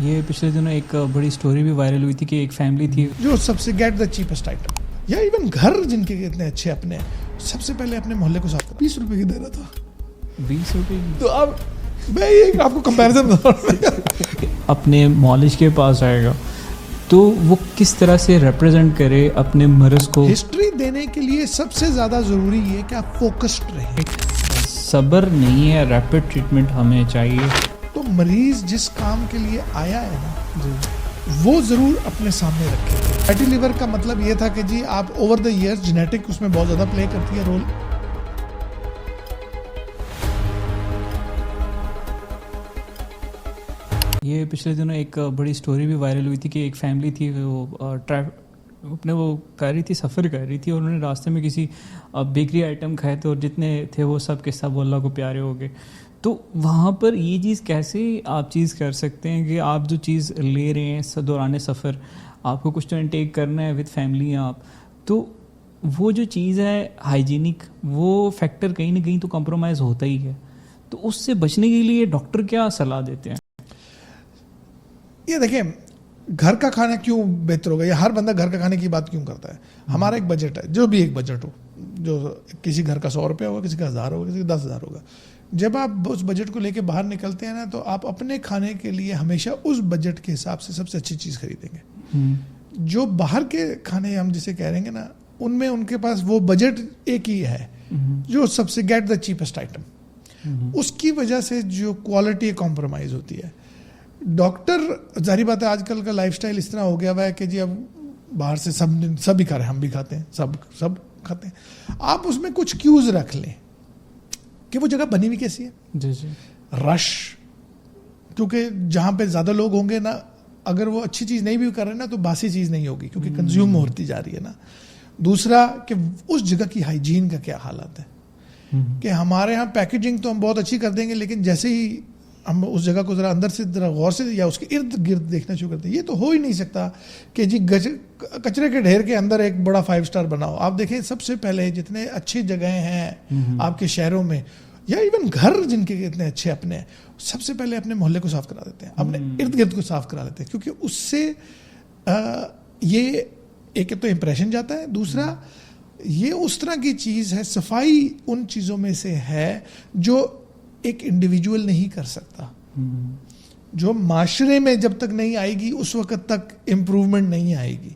یہ پچھلے دنوں ایک بڑی سٹوری بھی وائرل ہوئی تھی کہ ایک فیملی تھی جو سب سے گیٹ دا چیپسٹ آئٹم یا ایون گھر جن کے اتنے اچھے اپنے سب سے پہلے اپنے محلے کو صاف کرا 20 روپے کی دے رہا تھا 20 روپے کی. تو اب میں یہ آپ کو کمپیریزن بتا رہا ہوں اپنے مالج کے پاس آئے گا تو وہ کس طرح سے ریپرزینٹ کرے اپنے مرض کو. ہسٹری دینے کے لیے سب سے زیادہ ضروری ہے کہ آپ فوکسڈ رہیں. صبر نہیں ہے, ریپڈ ٹریٹمنٹ ہمیں چاہیے. تو مریض جس کام کے لیے آیا ہے نا وہ ضرور اپنے سامنے رکھیں. فیٹی لیور کا مطلب یہ تھا کہ جی آپ اوور دا ایئرز جینیٹک اس میں بہت زیادہ پلے کرتی ہے رول. یہ پچھلے دنوں ایک بڑی سٹوری بھی وائرل ہوئی تھی کہ ایک فیملی تھی, وہ اپنے وہ کر رہی تھی, سفر کر رہی تھی, اور انہوں نے راستے میں کسی بیکری آئٹم کھائے تھے اور جتنے تھے وہ سب کے سب اللہ کو پیارے ہو گئے. تو وہاں پر یہ چیز کیسے آپ چیز کر سکتے ہیں کہ آپ جو چیز لے رہے ہیں دوران سفر, آپ کو کچھ تو انٹیک کرنا ہے وتھ فیملی آپ, تو وہ جو چیز ہے ہائیجینک وہ فیکٹر کہیں نہ کہیں تو کمپرومائز ہوتا ہی ہے. تو اس سے بچنے کے لیے ڈاکٹر کیا صلاح دیتے ہیں؟ یہ دیکھیں گھر کا کھانا کیوں بہتر ہوگا, یا ہر بندہ گھر کا کھانے کی بات کیوں کرتا ہے. ہمارا ایک بجٹ ہے, جو بھی ایک بجٹ ہو, جو کسی گھر کا 100 روپیہ ہوگا, کسی کا 1000 ہوگا, کسی کا 10,000 ہوگا. جب آپ اس بجٹ کو لے کے باہر نکلتے ہیں نا تو آپ اپنے کھانے کے لیے ہمیشہ اس بجٹ کے حساب سے سب سے اچھی چیز خریدیں گے. جو باہر کے کھانے ہم جسے کہہ رہے ہیں نا ان میں ان کے پاس وہ بجٹ ایک ہی ہے جو سب سے گیٹ دا چیپسٹ آئٹم. اس کی وجہ سے جو کوالٹی کمپرومائز ہوتی ہے. ڈاکٹر ظاہری بات ہے آج کل کا لائف سٹائل اس طرح ہو گیا ہوا ہے کہ جی اب باہر سے سب ہی کھا رہے ہیں, ہم بھی کھاتے ہیں, سب کھاتے ہیں. آپ اس میں کچھ کیوز رکھ لیں کہ وہ جگہ بنی ہوئی کیسی ہے. جی جی. رش, کیونکہ جہاں پہ زیادہ لوگ ہوں گے نا, اگر وہ اچھی چیز نہیں بھی کر رہے نا تو باسی چیز نہیں ہوگی کیونکہ کنزیوم ہوتی جا رہی ہے نا. دوسرا کہ اس جگہ کی ہائیجین کا کیا حالت ہے, کہ ہمارے ہاں پیکیجنگ تو ہم بہت اچھی کر دیں گے لیکن جیسے ہی ہم اس جگہ کو ذرا اندر سے ذرا غور سے یا اس کے ارد گرد دیکھنا شروع کرتے ہیں, یہ تو ہو ہی نہیں سکتا کہ جی کچرے کے ڈھیر کے اندر ایک بڑا 5 اسٹار بناؤ. آپ دیکھیں سب سے پہلے جتنے اچھی جگہیں ہیں آپ کے شہروں میں یا ایون گھر جن کے اتنے اچھے اپنے ہیں, سب سے پہلے اپنے محلے کو صاف کرا دیتے ہیں, اپنے ارد گرد کو صاف کرا لیتے ہیں, کیونکہ اس سے یہ ایک تو امپریشن جاتا ہے. دوسرا یہ اس طرح کی چیز ہے, صفائی ان چیزوں میں سے ہے جو ایک انڈیویجول نہیں کر سکتا, جو معاشرے میں جب تک نہیں آئے گی اس وقت تک امپروومنٹ نہیں آئے گی.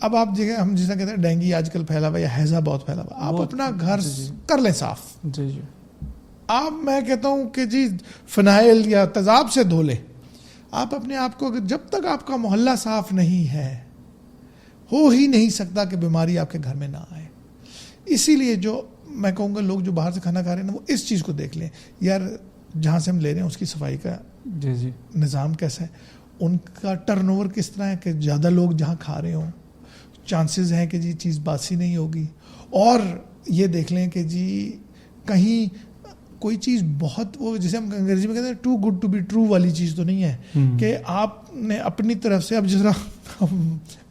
اب آپ جگہ ہم جیسا کہتے ہیں ڈینگی آج کل پھیلا ہوا یا ہیضہ بہت پھیلا ہوا, آپ اپنا گھر کر لیں صاف. جی جی. آپ میں کہتا ہوں کہ جی فنائل یا تیزاب سے دھو لیں. آپ اپنے آپ کو جب تک آپ کا محلہ صاف نہیں ہے ہو ہی نہیں سکتا کہ بیماری آپ کے گھر میں نہ آئے. اسی لیے جو میں کہوں گا لوگ جو باہر سے کھانا کھا رہے ہیں نا وہ اس چیز کو دیکھ لیں, یار جہاں سے ہم لے رہے ہیں اس کی صفائی کا جی جی نظام کیسا ہے, ان کا ٹرن اوور کس طرح ہے کہ زیادہ لوگ جہاں کھا رہے ہوں چانسز ہیں کہ جی چیز باسی نہیں ہوگی. اور یہ دیکھ لیں کہ جی کہیں کوئی چیز بہت وہ جسے ہم انگریزی میں کہتے ہیں too good to be true والی چیز تو نہیں ہے کہ آپ نے اپنی طرف سے. اب جس طرح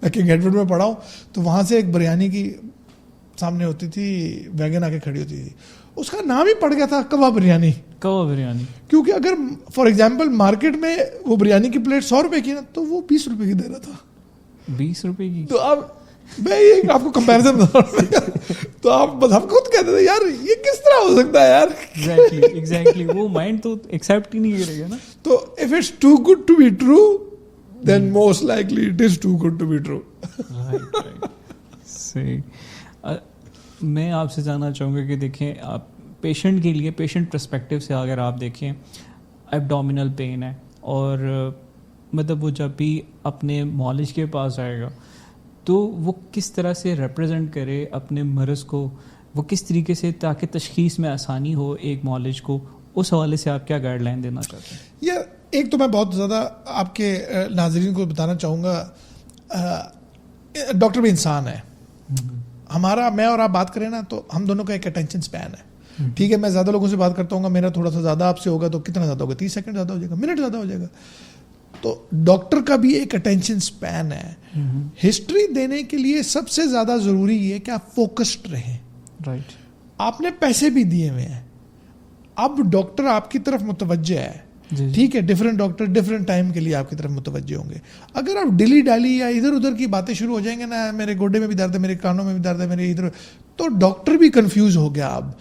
میں کہ گیٹوڈ میں پڑھا ہوں تو وہاں سے ایک بریانی کی سامنے ہوتی تھی, ویگن آ کے کھڑی ہوتی تھی, اس کا نام ہی پڑ گیا تھا کوا بریانی. کوا بریانی, کیونکہ اگر فار ایگزامپل مارکیٹ میں وہ بریانی کی پلیٹ 100 روپے کی نا تو وہ 20 روپے کی دے رہا تھا. 20 روپے کی. تو اب میں یہ آپ کو کمپیریزن بتا رہا ہوں تو آپ بس ہم خود کہتے تھے یار یہ کس طرح ہو سکتا ہے یار. ایگزیکٹلی وہ مائنڈ تو ایکسیپٹ ہی نہیں کرے گا نا. تو if it's too good to be true then most likely it is too good to be true. صحیح. میں آپ سے جاننا چاہوں گا کہ دیکھیں آپ پیشنٹ کے لیے, پیشنٹ پرسپیکٹیو سے اگر آپ دیکھیں ایبڈومینل پین ہے اور مطلب وہ جب بھی اپنے معالج کے پاس آئے گا تو وہ کس طرح سے ریپرزینٹ کرے اپنے مرض کو, وہ کس طریقے سے تاکہ تشخیص میں آسانی ہو ایک معالج کو, اس حوالے سے آپ کیا گائیڈ لائن دینا چاہتے ہیں؟ یا ایک تو میں بہت زیادہ آپ کے ناظرین کو بتانا چاہوں گا, ڈاکٹر بھی انسان ہے. ہمارا میں اور آپ بات کریں نا تو ہم دونوں کا ایک اٹینشن سپین ہے. ٹھیک ہے, میں زیادہ لوگوں سے بات کرتا ہوں گا, میرا تھوڑا سا زیادہ آپ سے ہوگا تو کتنا زیادہ ہوگا, 30 سیکنڈ زیادہ ہو جائے گا, منٹ زیادہ ہو جائے گا. تو ڈاکٹر کا بھی ایک اٹینشن سپین ہے. ہسٹری دینے کے لیے سب سے زیادہ ضروری یہ کہ آپ فوکسڈ رہیں. رائٹ. آپ نے پیسے بھی دیے ہوئے ہیں, اب ڈاکٹر آپ کی طرف متوجہ ہے, ٹھیک ہے, ڈفرینٹ ڈاکٹر ڈفرینٹ ٹائم کے لیے آپ کی طرف متوجہ ہوں گے. اگر آپ ڈلی ڈالی یا ادھر ادھر کی باتیں شروع ہو جائیں گے نا, میرے گوڈے میں بھی درد ہے, میرے کانوں میں بھی درد ہے, میرے ادھر, تو ڈاکٹر بھی کنفیوز ہو گیا اب.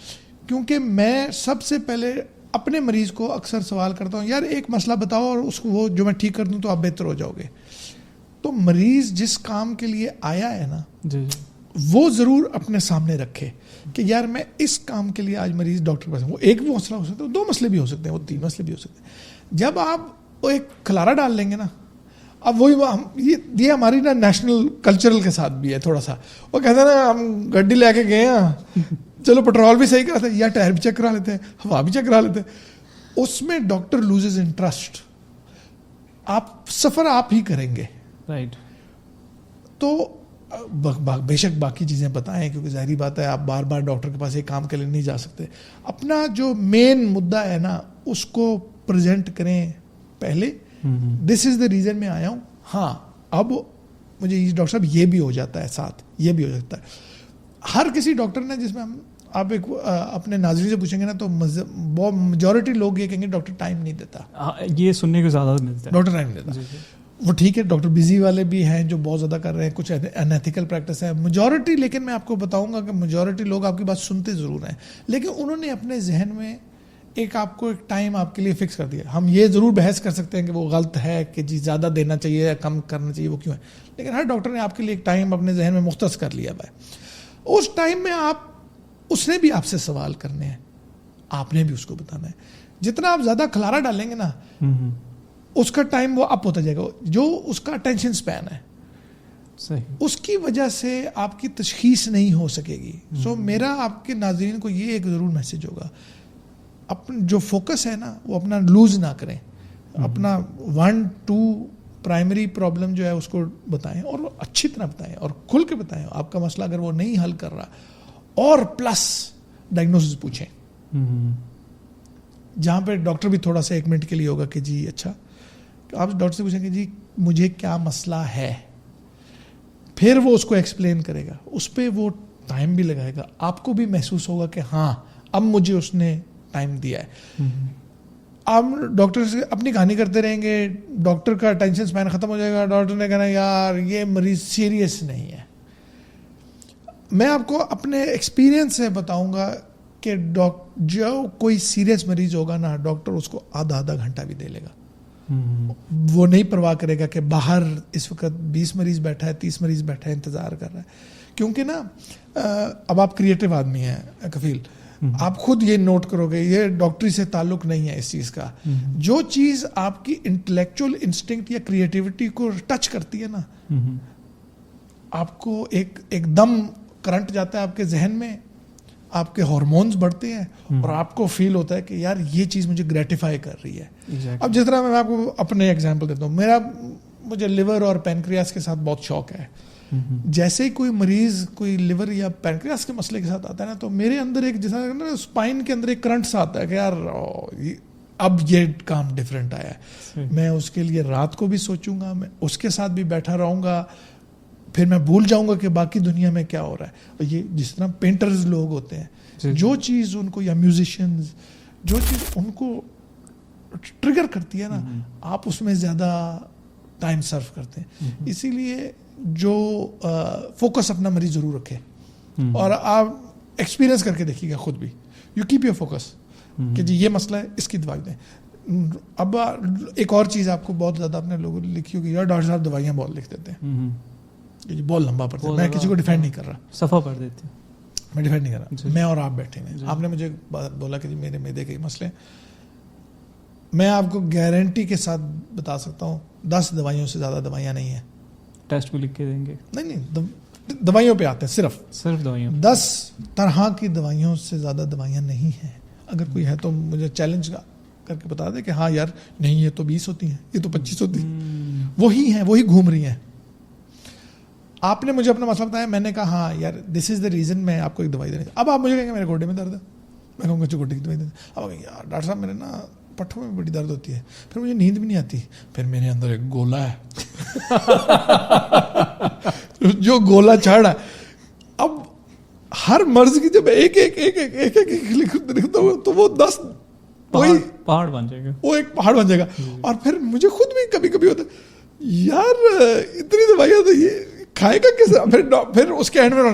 کیونکہ میں سب سے پہلے اپنے مریض کو اکثر سوال کرتا ہوں, یار ایک مسئلہ بتاؤ اور اس کو وہ جو میں ٹھیک کر دوں تو آپ بہتر ہو جاؤ گے. تو مریض جس کام کے لیے آیا ہے نا, وہ ضرور اپنے سامنے رکھے کہ یار میں اس کام کے لیے آج مریض ڈاکٹر کے پاس, وہ ایک بھی مسئلہ ہو سکتا ہے, دو مسئلے بھی ہو سکتے ہیں, وہ تین مسئلے بھی ہو سکتے ہیں. جب آپ وہ ایک کھلارا ڈال لیں گے نا, اب وہی یہ ہماری نا نیشنل کلچرل کے ساتھ بھی ہے تھوڑا سا. وہ کہتے ہیں نا ہم گڈی لے کے گئے ہیں, چلو پیٹرول بھی صحیح کراتے ہیں یا ٹائر بھی چیک کرا لیتے ہیں, ہوا بھی چیک کرا لیتے ہیں. اس میں ڈاکٹر لوزز انٹرسٹ. آپ سفر آپ ہی کریں گے, رائٹ. تو بے شک باقی چیزیں بتائیں, کیونکہ ظاہری بات ہے آپ بار بار ڈاکٹر کے پاس ایک کام کے لیے نہیں جا سکتے. اپنا جو مین مدعا ہے نا اس کو پریزنٹ کریں پہلے, دس از دا ریزن میں آیا ہوں. ہاں اب مجھے ڈاکٹر صاحب یہ بھی ہو جاتا ہے, ساتھ یہ بھی ہو جاتا ہے. ہر کسی ڈاکٹر نے, جس میں آپ ایک اپنے ناظرین سے پوچھیں گے نا تو میجورٹی لوگ یہ کہیں گے ڈاکٹر ٹائم نہیں دیتا. یہ سننے کو زیادہ ملتا ہے, ڈاکٹر ٹائم نہیں دیتا. وہ ٹھیک ہے, ڈاکٹر بزی والے بھی ہیں جو بہت زیادہ کر رہے ہیں, کچھ انیتھیکل پریکٹس ہے میجورٹی. لیکن میں آپ کو بتاؤں گا کہ میجورٹی لوگ آپ کی بات سنتے ضرور ہیں, لیکن انہوں نے اپنے ذہن میں ایک آپ کو ایک ٹائم آپ کے لیے فکس کر دیا. ہم یہ ضرور بحث کر سکتے ہیں کہ وہ غلط ہے کہ جی زیادہ دینا چاہیے یا کم کرنا چاہیے, وہ کیوں ہے, لیکن ہر ڈاکٹر نے آپ کے لیے ایک ٹائم اپنے ذہن میں مختص کر لیا ہوا ہے. اس ٹائم میں آپ, اس نے بھی آپ سے سوال کرنے ہیں, آپ نے بھی اس کو بتانا ہے. جتنا آپ زیادہ کھلارا ڈالیں گے نا اس کا ٹائم وہ اپ ہوتا جائے گا. جو اس کا اٹینشن سپین ہے اس کی وجہ سے آپ کی تشخیص نہیں ہو سکے گی. سو میرا آپ کے ناظرین کو یہ ایک ضرور میسج ہوگا, جو فوکس ہے نا وہ اپنا لوز نہ کریں. اپنا 1-2 پرائمری پرابلم جو ہے اس کو بتائیں, اور وہ اچھی طرح بتائیں اور کھل کے بتائیں. آپ کا مسئلہ اگر وہ نہیں حل کر رہا, اور پلس ڈائگنوسس پوچھیں, جہاں پہ ڈاکٹر بھی تھوڑا سا 1 منٹ کے لیے ہوگا کہ جی اچھا, آپ ڈاکٹر سے پوچھیں کہ جی مجھے کیا مسئلہ ہے, پھر وہ اس کو ایکسپلین کرے گا. اس پہ وہ ٹائم بھی لگائے گا, آپ کو بھی محسوس ہوگا کہ ہاں اب مجھے اس نے ٹائم دیا ہے. آپ ڈاکٹر سے اپنی کہانی کرتے رہیں گے, ڈاکٹر کا ٹینشن سپین ختم ہو جائے گا. ڈاکٹر نے کہنا یار یہ مریض سیریس نہیں ہے. میں آپ کو اپنے ایکسپیرینس سے بتاؤں گا کہ جو کوئی سیریس مریض ہوگا نا, ڈاکٹر اس کو آدھا گھنٹہ بھی دے لے گا. وہ نہیں پرواہ کرے گا کہ باہر اس وقت 20 مریض بیٹھا ہے, 30 مریض بیٹھا ہے, انتظار کر رہا ہے. کیونکہ نا اب آپ کریٹو آدمی ہیں کفیل, آپ خود یہ نوٹ کرو گے, یہ ڈاکٹری سے تعلق نہیں ہے اس چیز کا. جو چیز آپ کی انٹلیکچوئل انسٹنکٹ یا کریٹیوٹی کو ٹچ کرتی ہے نا, آپ کو ایک دم کرنٹ جاتا ہے آپ کے ذہن میں, آپ کے ہارمونز بڑھتے ہیں, اور آپ کو فیل ہوتا ہے کہ یار یہ چیز مجھے گریٹیفائی کر رہی ہے. اب جس طرح میں آپ کو اپنے ایگزامپل دیتا ہوں, مجھے لیور اور پینکریاس کے ساتھ بہت شوق ہے. جیسے ہی کوئی مریض کوئی لیور یا پینکریاس کے مسئلے کے ساتھ آتا ہے نا, تو میرے اندر ایک جیسا نا اسپائن کے اندر ایک کرنٹ سا آتا ہے کہ یار اب یہ کام ڈفرینٹ آیا ہے. میں اس کے لیے رات کو بھی سوچوں گا, میں اس کے ساتھ بھی بیٹھا رہوں گا, پھر میں بھول جاؤں گا کہ باقی دنیا میں کیا ہو رہا ہے. اور یہ جس طرح پینٹرز لوگ ہوتے ہیں, جو چیز ان کو, یا میوزیشنز, جو چیز ان کو ٹریگر کرتی ہے نا, آپ اس میں زیادہ ٹائم سرو کرتے ہیں. اسی لیے جو فوکس اپنا مریض ضرور رکھے, اور آپ ایکسپیرینس کر کے دیکھیے گا خود بھی. یو کیپ یور فوکس کہ جی یہ مسئلہ ہے, اس کی دوائی دیں. اب ایک اور چیز آپ کو بہت زیادہ اپنے لوگوں نے لکھی ہوگی, یار ڈاکٹر صاحب دوائیاں بہت لکھ دیتے ہیں, یہ بہت لمبا پڑتا ہے. میں کسی کو ڈیفینڈ نہیں کر رہا, صفحہ پڑھ دیتے ہیں, میں ڈیفینڈ نہیں کر رہا. میں اور آپ بیٹھے ہیں, آپ نے مجھے بولا کہ جی میرے معدے کے مسئلے, میں آپ کو گارنٹی کے ساتھ بتا سکتا ہوں 10 دوائیوں سے زیادہ دوائیاں نہیں ہیں. ٹیسٹ بھی لکھ کے دیں گے؟ نہیں, دوائیوں پہ آتے ہیں, صرف دوائیوں. 10 طرح کی دوائیوں سے زیادہ دوائیاں نہیں ہیں. اگر کوئی ہے تو مجھے چیلنج کر کے بتا دے کہ ہاں یار نہیں, یہ تو 20 ہوتی ہیں, یہ تو 25 ہوتی ہیں, وہی ہیں, وہی گھوم رہی ہیں. آپ نے مجھے اپنا مسئلہ بتایا, میں نے کہا ہاں یار دس از دا ریزن, میں آپ کو ایک دوائی دینی. اب آپ مجھے کہیں گے میرے گوڈے میں درد ہے, میں کہوں گا اچھا گوڈے کی دوائی دیں. اب یار ڈاکٹر صاحب میرے نا پٹھوں میں بڑی درد ہوتی ہے, پھر مجھے نیند بھی نہیں آتی, پھر میرے اندر ایک گولا ہے جو گولا چڑھا ہے. اب ہر مرض کی جب ایک لکھتا ہوں تو وہ 10 پہاڑ بن جائے گا, وہ ایک پہاڑ بن جائے گا. اور پھر مجھے خود بھی کبھی کبھی ہوتا ہے یار اتنی دوائیاں تو یہ کھائے گا کیسے. پھر اس کے اینڈ میں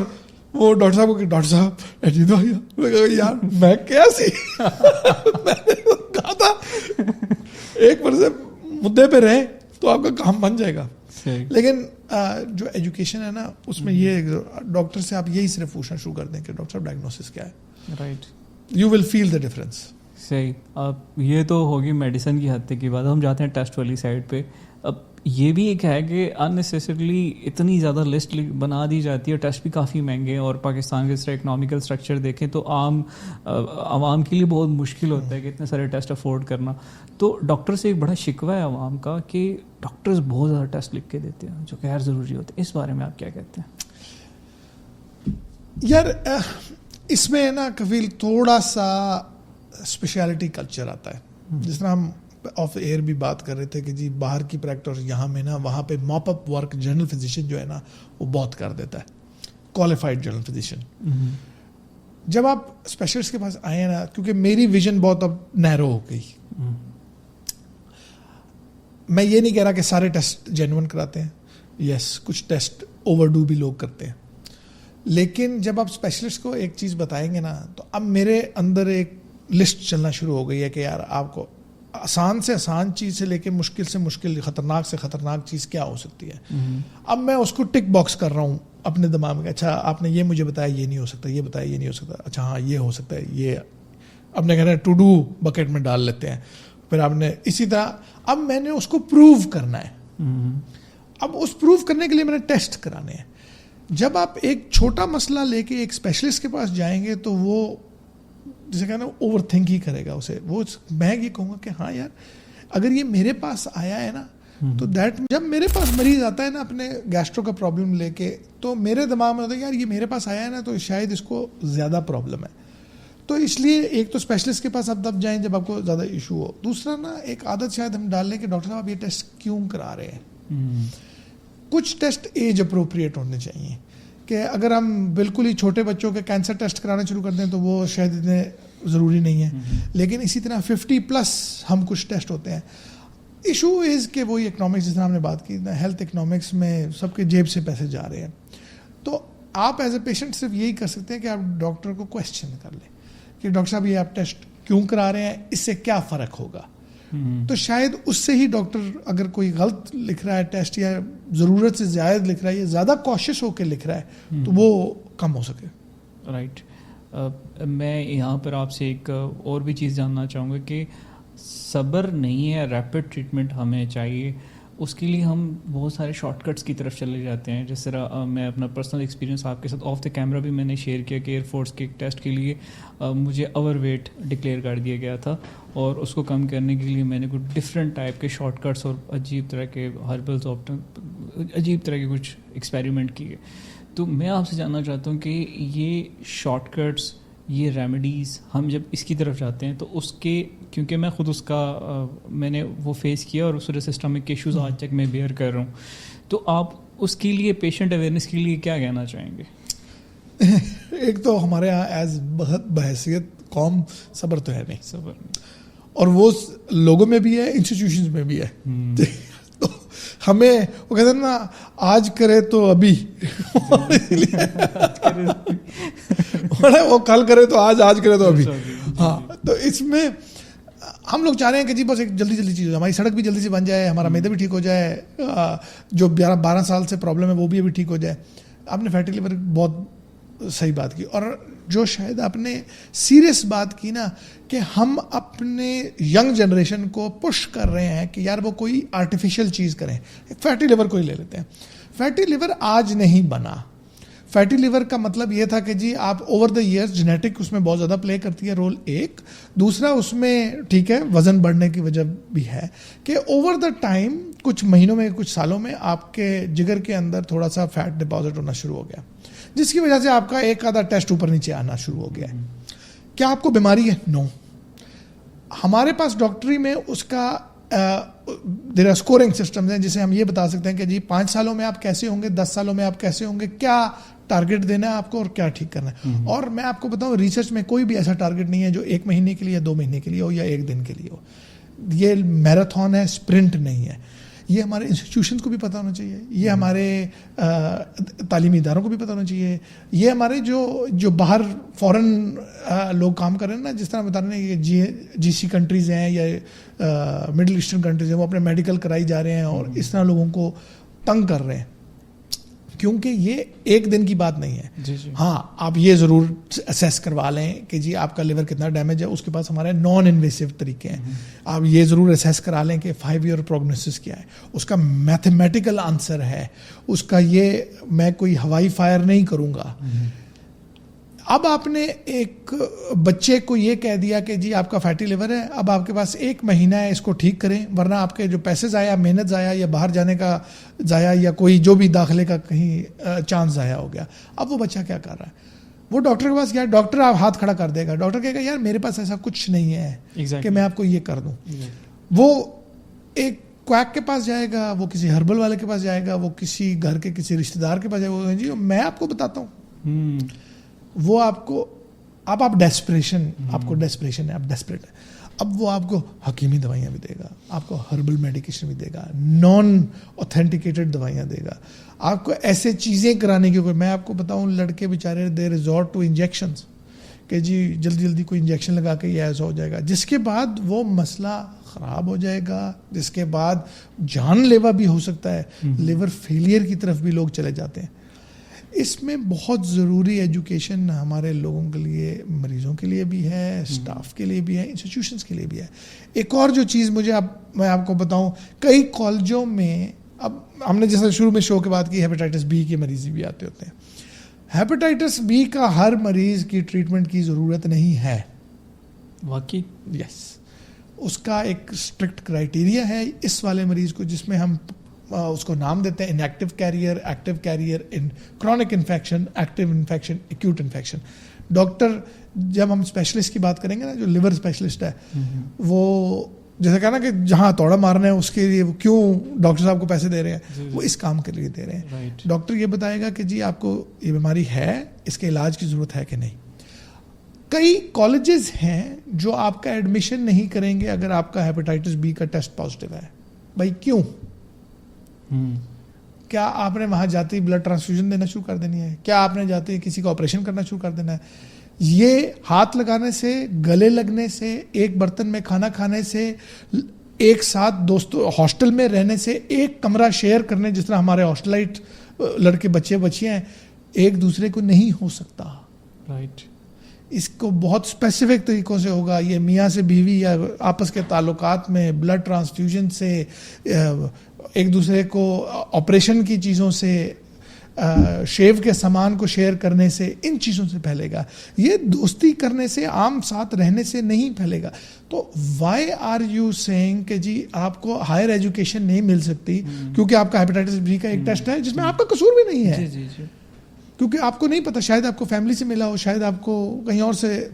وہ ڈاکٹر صاحب کو کہ ڈاکٹر صاحب ایسی دوائیاں, یار میں کیا سی میں نے کہا تھا ایک بار سے مدعے پہ رہے تو آپ کا کام بن جائے گا. لیکن جو ایجوکیشن ہے نا اس میں یہ ڈاکٹر سے آپ یہی صرف پوچھنا شروع کر دیں کہ ڈاکٹر صاحب ڈائگنوسس کیا ہے, right, you will feel the difference. صحیح. اب یہ تو ہوگی میڈیسن کی حد تک کی بات. ہم جاتے ہیں ٹیسٹ والی سائڈ پہ. اب یہ بھی ایک ہے کہ اننیسیسریلی اتنی زیادہ لسٹ بنا دی جاتی ہے, ٹیسٹ بھی کافی مہنگے ہیں, اور پاکستان کے اس طرح اکنامیکل اسٹرکچر دیکھیں تو عوام کے لیے بہت مشکل ہوتا ہے کہ اتنے سارے ٹیسٹ افورڈ کرنا. تو ڈاکٹر سے ایک بڑا شکوہ ہے عوام کا کہ ڈاکٹرز بہت زیادہ ٹیسٹ لکھ کے دیتے ہیں جو غیر ضروری ہوتے ہیں. اس بارے میں آپ کیا کہتے ہیں؟ یار اس میں نا کفیل تھوڑا سا اسپیشلٹی کلچر آتا ہے. جس طرح ہم آف ایئر بھی بات کر رہے تھے کہ جی باہر کی پریکٹس یہاں میں نا وہاں پہ ماپ اپ ورک جنرل فزیشین جو ہے نا وہ بہت کر دیتا ہے, کوالیفائڈ جنرل فزیشین. جب آپ اسپیشلسٹ کے پاس آئے نا, کیونکہ میری ویژن بہت اب نیرو ہو گئی, میں یہ نہیں کہہ رہا کہ سارے ٹیسٹ جینوئن کراتے ہیں, یس کچھ ٹیسٹ اوور ڈو بھی لوگ کرتے ہیں, لیکن جب آپ اسپیشلسٹ کو ایک چیز بتائیں گے نا تو اب میرے اندر ایک لسٹ چلنا شروع ہو گئی ہے کہ یار آپ کو آسان سے آسان چیز سے لے کے مشکل سے مشکل, خطرناک سے خطرناک چیز کیا ہو سکتی ہے. اب میں اس کو ٹک باکس کر رہا ہوں اپنے دماغ میں, اچھا آپ نے یہ مجھے بتایا یہ نہیں ہو سکتا, یہ بتایا یہ نہیں ہو سکتا, اچھا ہاں یہ ہو سکتا ہے, یہ اپنے کہنا ہے ٹو ڈو بکیٹ میں ڈال لیتے ہیں. پھر آپ نے اسی طرح اب میں نے اس کو پروو کرنا ہے. اب اس پروو کرنے کے لیے میں نے ٹیسٹ کرانے ہیں. جب آپ ایک چھوٹا مسئلہ لے کے ایک اسپیشلسٹ کے پاس جائیں گے تو وہ جسے کہنا اوور تھنک ہی کرے گا اسے. وہ میں یہ کہوں گا کہ ہاں یار اگر یہ میرے پاس آیا ہے نا تو جب میرے پاس مریض آتا ہے نا اپنے گیسٹرو کا پرابلم لے کے, تو میرے دماغ میں ہوتا ہے یار یہ میرے پاس آیا ہے نا تو شاید اس کو زیادہ پرابلم ہے. تو اس لیے ایک تو اسپیشلسٹ کے پاس آپ تب جائیں جب آپ کو زیادہ ایشو ہو. دوسرا نا ایک عادت شاید ہم ڈال لیں کہ ڈاکٹر صاحب آپ یہ ٹیسٹ کیوں کرا رہے ہیں. کچھ ٹیسٹ ایج اپروپریٹ ہونے چاہیے کہ اگر ہم بالکل ہی چھوٹے بچوں کے کینسر ٹیسٹ کرانا شروع کر دیں تو وہ شاید اتنے ضروری نہیں ہے. لیکن اسی طرح 50+ ہم کچھ ٹیسٹ ہوتے ہیں. ایشو از کہ وہی اکنامکس جس طرح ہم نے بات کی نا, ہیلتھ اکنامکس میں سب کے جیب سے پیسے جا رہے ہیں. تو آپ ایز اے پیشنٹ صرف یہی کر سکتے ہیں کہ آپ ڈاکٹر کو کویسچن کر لیں کہ ڈاکٹر صاحب یہ آپ ٹیسٹ کیوں کرا رہے ہیں, اس سے کیا فرق ہوگا. تو شاید اس سے ہی ڈاکٹر اگر کوئی غلط لکھ رہا ہے ٹیسٹ یا ضرورت سے زیادہ لکھ رہا ہے یا زیادہ کوشش ہو کے لکھ رہا ہے تو وہ کم ہو سکے. رائٹ. میں یہاں پر آپ سے ایک اور بھی چیز جاننا چاہوں گا کہ صبر نہیں ہے, ریپڈ ٹریٹمنٹ ہمیں چاہیے. اس کے لیے ہم بہت سارے شارٹ کٹس کی طرف چلے جاتے ہیں. جس طرح میں اپنا پرسنل ایکسپیرینس آپ کے ساتھ آف دا کیمرہ بھی میں نے شیئر کیا کہ ایئر فورس کے ایک ٹیسٹ کے لیے مجھے اوور ویٹ ڈکلیئر کر دیا گیا تھا, اور اس کو کم کرنے کے لیے میں نے کچھ ڈفرینٹ ٹائپ کے شارٹ کٹس اور عجیب طرح کے ہربلز عجیب طرح کے کچھ ایکسپیریمنٹ کیے. تو میں آپ سے جاننا چاہتا ہوں کہ یہ شارٹ کٹس, یہ ریمیڈیز, ہم جب اس کی طرف جاتے ہیں تو اس کے, کیونکہ میں خود اس کا میں نے وہ فیس کیا اور اس وجہ سسٹمک ایشوز آج تک میں بیئر کر رہا ہوں. تو آپ اس کے لیے پیشنٹ اویئرنیس کے لیے کیا کہنا چاہیں گے؟ ایک تو ہمارے یہاں ایز بحیثیت قوم صبر تو ہے نہیں, صبر, اور وہ لوگوں میں بھی ہے, انسٹیٹیوشنز میں بھی ہے. تو ہمیں وہ کہتے ہیں نا آج کرے تو ابھی, وہ کل کرے تو آج کرے تو ابھی. ہاں, تو اس میں ہم لوگ چاہ رہے ہیں کہ جی بس ایک جلدی چیز, ہماری سڑک بھی جلدی سے بن جائے, ہمارا معدہ بھی ٹھیک ہو جائے, جو 12 سال سے پرابلم ہے وہ بھی ابھی ٹھیک ہو جائے. آپ نے فیٹی لیور بہت صحیح بات کی, اور جو شاید آپ نے سیریس بات کی نا کہ ہم اپنے ینگ جنریشن کو پش کر رہے ہیں کہ یار وہ کوئی آرٹیفیشیل چیز کریں. فیٹی لیور کو ہی لے لیتے ہیں. فیٹی لیور آج نہیں بنا. فیٹی لیور کا مطلب یہ تھا کہ جی آپ اوور دا ایئرس جینیٹک اس میں بہت زیادہ پلے کرتی ہے رول ایک. دوسرا اس میں ٹھیک ہے وزن بڑھنے کی وجہ بھی ہے کہ اوور دا ٹائم کچھ مہینوں میں کچھ سالوں میں آپ کے جگر کے اندر تھوڑا سا فیٹ ڈپازٹ ہونا شروع ہو گیا, جس کی وجہ سے آپ کا ایک آدھا ٹیسٹ اوپر نیچے آنا شروع ہو گیا ہے. کیا آپ کو بیماری ہے؟ نو. ہمارے پاس ڈاکٹری میں اس کا دیر آر اسکورنگ سسٹمز ہیں جسے ہم یہ بتا سکتے ہیں کہ جی 5 سالوں میں آپ کیسے ہوں گے, 10 سالوں میں آپ کیسے ہوں گے, کیا ٹارگیٹ دینا ہے آپ کو اور کیا ٹھیک کرنا ہے. اور میں آپ کو بتاؤں ریسرچ میں کوئی بھی ایسا ٹارگیٹ نہیں ہے جو 1 مہینے کے لیے یا 2 مہینے کے لیے ہو یا 1 دن کے لیے ہو. یہ میراتھن ہے, اسپرنٹ نہیں ہے. یہ ہمارے انسٹیٹیوشنس کو بھی پتہ ہونا چاہیے, یہ ہمارے تعلیمی اداروں کو بھی پتہ ہونا چاہیے, یہ ہمارے جو باہر فورن لوگ کام کر رہے ہیں نا, جس طرح بتا رہے ہیں کہ جی سی کنٹریز ہیں یا مڈل ایسٹرن کنٹریز ہیں, وہ اپنے میڈیکل کرائی جا رہے ہیں اور اس طرح لوگوں کو تنگ کر رہے ہیں, کیونکہ یہ 1 دن کی بات نہیں ہے. جی جی. ہاں آپ یہ ضرور اسیس کروا لیں کہ جی آپ کا لیور کتنا ڈیمیج ہے, اس کے پاس ہمارے نان انویسو طریقے ہیں. آپ یہ ضرور اسیس کرا لیں کہ 5 ایئر پروگنوسس کیا ہے, اس کا میتھمیٹیکل آنسر ہے, اس کا یہ میں کوئی ہوائی فائر نہیں کروں گا. اب آپ نے ایک بچے کو یہ کہہ دیا کہ جی آپ کا فیٹی لیور ہے, اب آپ کے پاس 1 مہینہ ہے اس کو ٹھیک کریں, ورنہ آپ کے جو پیسے ضائع, محنت ضائع, یا باہر جانے کا ضائع, یا کوئی جو بھی داخلے کا کہیں چانس ضائع ہو گیا. اب وہ بچہ کیا کر رہا ہے, وہ ڈاکٹر کے پاس گیا, ڈاکٹر آپ ہاتھ کھڑا کر دے گا, ڈاکٹر کہے گا یار میرے پاس ایسا کچھ نہیں ہے کہ میں آپ کو یہ کر دوں. وہ ایک کویک کے پاس جائے گا, وہ کسی ہربل والے کے پاس جائے گا, وہ کسی گھر کے کسی رشتہ دار کے پاس جائے گا, جی میں آپ کو بتاتا ہوں. وہ آپ کو آپ ڈیسپریشن, آپ کو ڈیسپریشن ہے, آپ ڈیسپریٹ ہے. اب وہ آپ کو حکیمی دوائیاں بھی دے گا, آپ کو ہربل میڈیکیشن بھی دے گا, نان اوتھینٹیکیٹڈ دوائیاں دے گا, آپ کو ایسے چیزیں کرانے کی. میں آپ کو بتاؤں لڑکے بیچارے دے ریزورٹ ٹو انجیکشنز کہ جی جلدی کوئی انجیکشن لگا کے یہ ایسا ہو جائے گا, جس کے بعد وہ مسئلہ خراب ہو جائے گا, جس کے بعد جان لیوا بھی ہو سکتا ہے, لیور فیلئر کی طرف بھی لوگ چلے جاتے ہیں. اس میں بہت ضروری ایجوکیشن ہمارے لوگوں کے لیے, مریضوں کے لیے بھی ہے, اسٹاف کے لیے بھی ہے, انسٹیٹیوشنس کے لیے بھی ہے. ایک اور جو چیز میں آپ کو بتاؤں, کئی کالجوں میں, اب ہم نے جیسا شروع میں شو کے بات کی, ہیپیٹائٹس بی کے مریض بھی آتے ہوتے ہیں. ہیپیٹائٹس بی کا ہر مریض کی ٹریٹمنٹ کی ضرورت نہیں ہے. واقعی یس, اس کا ایک اسٹرکٹ کرائٹیریا ہے اس والے مریض کو, جس میں ہم اس کو نام دیتے ہیں inactive carrier, active carrier, chronic infection, active infection, acute infection. Doctor جب ہم اسپیشلسٹ کی بات کریں گے نا, جو لیور اسپیشلسٹ ہے, وہ جیسے کہنا کہ جہاں توڑا مارنا ہے اس کے لیے وہ کیوں ڈاکٹر صاحب کو پیسے دے رہے ہیں, وہ اس کام کے لیے دے رہے ہیں. ڈاکٹر یہ بتائے گا کہ جی آپ کو یہ بیماری ہے, اس کے علاج کی ضرورت ہے کہ نہیں. کئی کالجز ہیں جو آپ کا ایڈمیشن نہیں کریں گے اگر آپ کا ہیپیٹائٹس بی کا ٹیسٹ پازیٹیو ہے. بھائی کیوں؟ کیا آپ نے وہاں جاتے ہی بلڈ ٹرانسفیوژن دینا شروع کر دینی ہے؟ کیا آپ نے جاتے ہی کسی کا آپریشن کرنا شروع کر دینا ہے؟ یہ ہاتھ لگانے سے, گلے لگنے سے, ایک برتن میں کھانا کھانے سے, ایک ساتھ دوستوں ہاسٹل میں رہنے سے, ایک کمرہ شیئر کرنے, جس طرح ہمارے ہاسٹلائٹ لڑکے بچے بچیاں ہیں, ایک دوسرے کو نہیں ہو سکتا. رائٹ. اس کو بہت اسپیسیفک طریقوں سے ہوگا. یہ میاں سے بیوی یا آپس کے تعلقات میں, بلڈ ٹرانسفیوژن سے, ایک دوسرے کو آپریشن کی چیزوں سے, شیو کے سامان کو شیئر کرنے سے, ان چیزوں سے پھیلے گا. یہ دوستی کرنے سے, عام ساتھ رہنے سے نہیں پھیلے گا. تو وائی آر یو سیئنگ کہ جی آپ کو ہائر ایجوکیشن نہیں مل سکتی کیونکہ آپ کا ہیپیٹائٹس بی کا ایک ٹیسٹ ہے جس میں آپ کا قصور بھی نہیں ہے, کیونکہ آپ کو نہیں پتا, شاید آپ کو فیملی سے ملا ہو, شاید آپ کو کہیں اور سے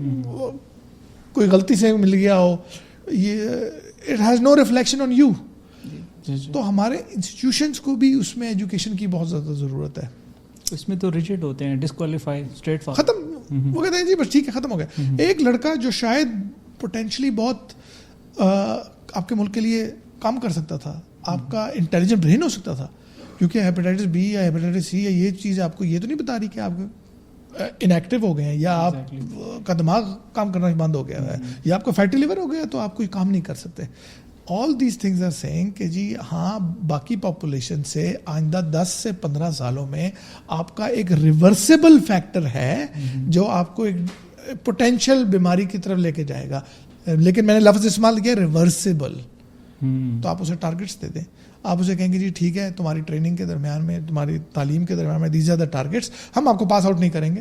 کوئی غلطی سے مل گیا ہو. یہ it has no reflection on you. تو ہمارے انسٹیٹیوشنس کو بھی اس میں ایجوکیشن کی بہت زیادہ ضرورت ہے. اس میں تو ریجڈ ہوتے ہیں, ڈسکوالیفائی, اسٹریٹ فارورڈ, ختم. وہ کہتے ہیں جی بس ٹھیک ہے, ختم ہو گیا. ایک لڑکا جو شاید پوٹینشلی بہت آپ کے ملک کے لیے کام کر سکتا تھا, آپ کا انٹیلیجنٹ برین ہو سکتا تھا, کیونکہ ہیپیٹائٹس بی یا ہیپیٹائٹس سی یا یہ چیز آپ کو یہ تو نہیں بتا رہی کہ آپ انیکٹیو ہو گئے ہیں یا آپ کا دماغ کام کرنا بند ہو گیا ہے یا آپ کا فیٹی لیور ہو گیا تو آپ کوئی کام نہیں کر سکتے. All these things are seeing کہ جی ہاں باقی پاپولیشن سے آئندہ 10 سے 15 سالوں میں آپ کا ایک ریورسیبل فیکٹر ہے جو آپ کو ایک پوٹینشیل بیماری کی طرف لے کے جائے گا. لیکن میں نے لفظ استعمال کیا ریورسیبل. تو آپ اسے ٹارگیٹس دے دیں. آپ اسے کہیں گے جی ٹھیک ہے, تمہاری ٹریننگ کے درمیان میں, تمہاری تعلیم کے درمیان میں دیز آر دا ٹارگیٹس, ہم آپ کو پاس آؤٹ نہیں کریں گے,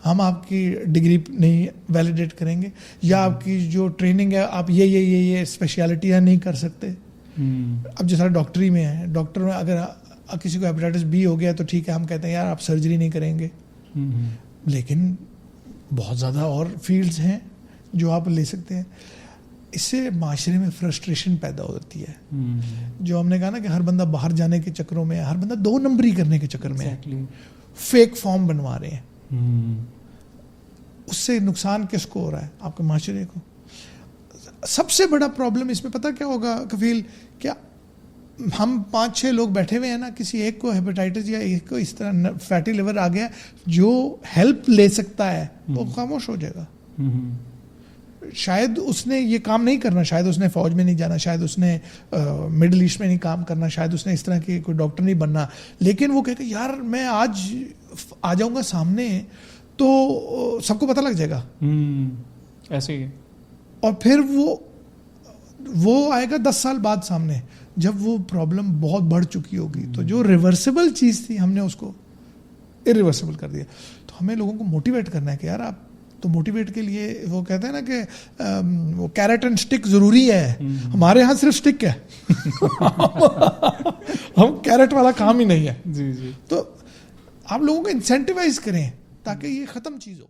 ہم آپ کی ڈگری نہیں ویلیڈیٹ کریں گے, یا آپ کی جو ٹریننگ ہے آپ یہ اسپیشلٹیاں نہیں کر سکتے. اب جس طرح ڈاکٹری میں ہے, ڈاکٹر میں اگر کسی کو ہیپیٹائٹس بی ہو گیا تو ٹھیک ہے, ہم کہتے ہیں یار آپ سرجری نہیں کریں گے, لیکن بہت زیادہ اور فیلڈز ہیں جو آپ لے سکتے ہیں. اس سے معاشرے میں فرسٹریشن پیدا ہوتی ہے. جو ہم نے کہا نا کہ ہر بندہ باہر جانے کے چکروں میں, ہر بندہ 2 نمبری کرنے کے چکر میں ہے. فیک فارم بنوا رہے ہیں. اس سے نقصان کس کو ہو رہا ہے؟ آپ کے معاشرے کو. سب سے بڑا پرابلم اس میں پتہ کیا ہوگا کفیل؟ کیا ہم 5-6 لوگ بیٹھے ہوئے ہیں نا, کسی ایک کو ہیپیٹائٹس یا ایک کو اس طرح فیٹی لیور آ گیا, جو ہیلپ لے سکتا ہے وہ خاموش ہو جائے گا. شاید اس نے یہ کام نہیں کرنا, شاید اس نے فوج میں نہیں جانا, شاید اس نے مڈل ایسٹ میں نہیں کام کرنا, شاید اس نے اس طرح کی کوئی ڈاکٹر نہیں بننا, لیکن وہ کہتے ہیں یار میں آج آ جاؤں گا سامنے تو سب کو پتہ لگ جائے گا. ایسے ہی. اور پھر وہ آئے گا 10 سال بعد سامنے, جب وہ پرابلم بہت بڑھ چکی ہوگی. تو جو ریورسیبل چیز تھی ہم نے اس کو irreversible کر دیا. تو ہمیں لوگوں کو موٹیویٹ کرنا ہے کہ یار آپ تو موٹیویٹ کے لیے وہ کہتے ہیں نا کہ وہ کیرٹ اینڈ اسٹک ضروری ہے. ہمارے ہاں صرف اسٹک ہے, ہم کیرٹ والا کام ہی نہیں ہے. جی جی. تو آپ لوگوں کو انسینٹیوائز کریں تاکہ یہ ختم چیز ہو.